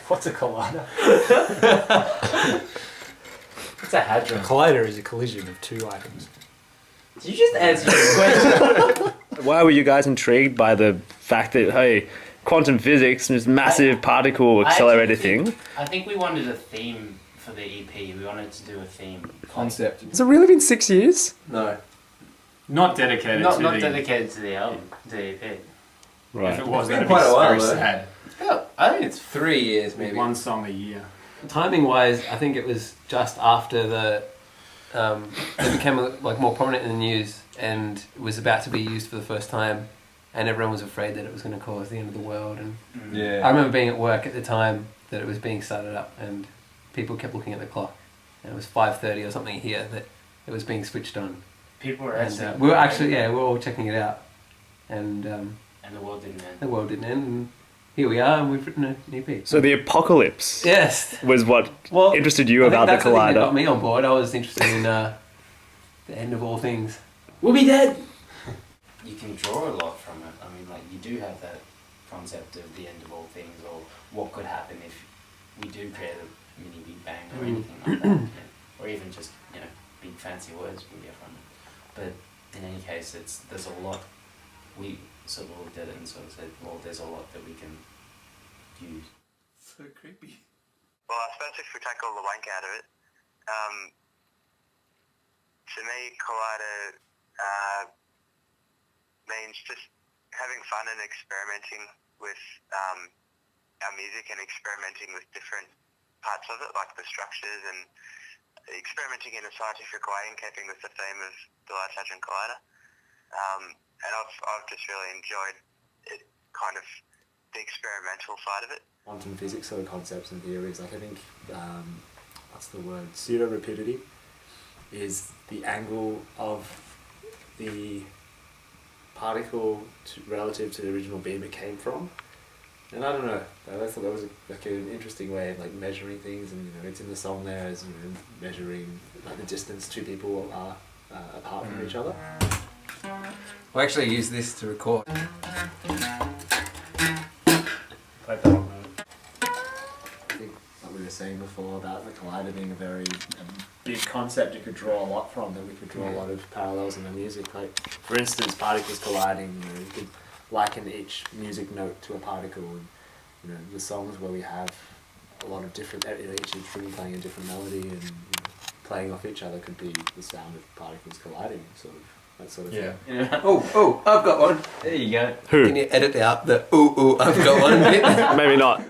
What's a collider? It's a hadron. A collider is a collision of two items. Did you just answer your question? Why were you guys intrigued by the fact that, hey, quantum physics, this massive particle accelerator thing? I think we wanted a theme for the EP. We wanted to do a theme. Concept. Has it really been 6 years? No. Not dedicated Not to not the... dedicated to the album, to the EP. Right. If it was, It's that'd been be quite a while, very though. sad. Yeah, I think it's 3 years maybe. One song a year. Timing wise, I think it was just after the it became like more prominent in the news and was about to be used for the first time, and everyone was afraid that it was going to cause the end of the world. And Yeah. I remember being at work at the time that it was being started up, and people kept looking at the clock, and it was 5:30 or something here that it was being switched on. people were And actually. we were actually we were all checking it out, and And the world didn't end. the world didn't end, and here we are, and we've written an EP. So the apocalypse Yes. was what Well, interested you I think about the that's the thing that got collider. me on board. I was interested in the end of all things. We'll be dead. You can draw a lot from it. I mean, like you do have that concept of the end of all things, or what could happen if we do create a mini Big Bang or anything like that, or even just big fancy words we can get from it. But in any case, there's a lot. We sort of looked at it and sort of said, well, there's a lot that we can use. So creepy. Well, I suppose if we take all the wank out of it, to me, Collider means just having fun and experimenting with our music and experimenting with different parts of it, like the structures, and experimenting in a scientific way and keeping with the theme of the Large Hadron Collider. And I've just really enjoyed it, kind of the experimental side of it. Quantum physics sort of concepts and theories, like I think, what's the word? Pseudo-rapidity is the angle of the particle relative to the original beam it came from. And I don't know, I thought that was an interesting way of like measuring things, and it's in the song there as measuring like the distance two people are apart from each other. We actually use this to record. Played that on note. I think like we were saying before about the collider being a very big concept you could draw a lot from, that we could draw a lot of parallels in the music. Like for instance, particles colliding, you could liken each music note to a particle, and the songs where we have a lot of different, each instrument playing a different melody and playing off each other could be the sound of particles colliding, sort of that sort of thing. Oh, I've got one. There you go. Who? Can you edit out the ooh, I've got one bit? Maybe not.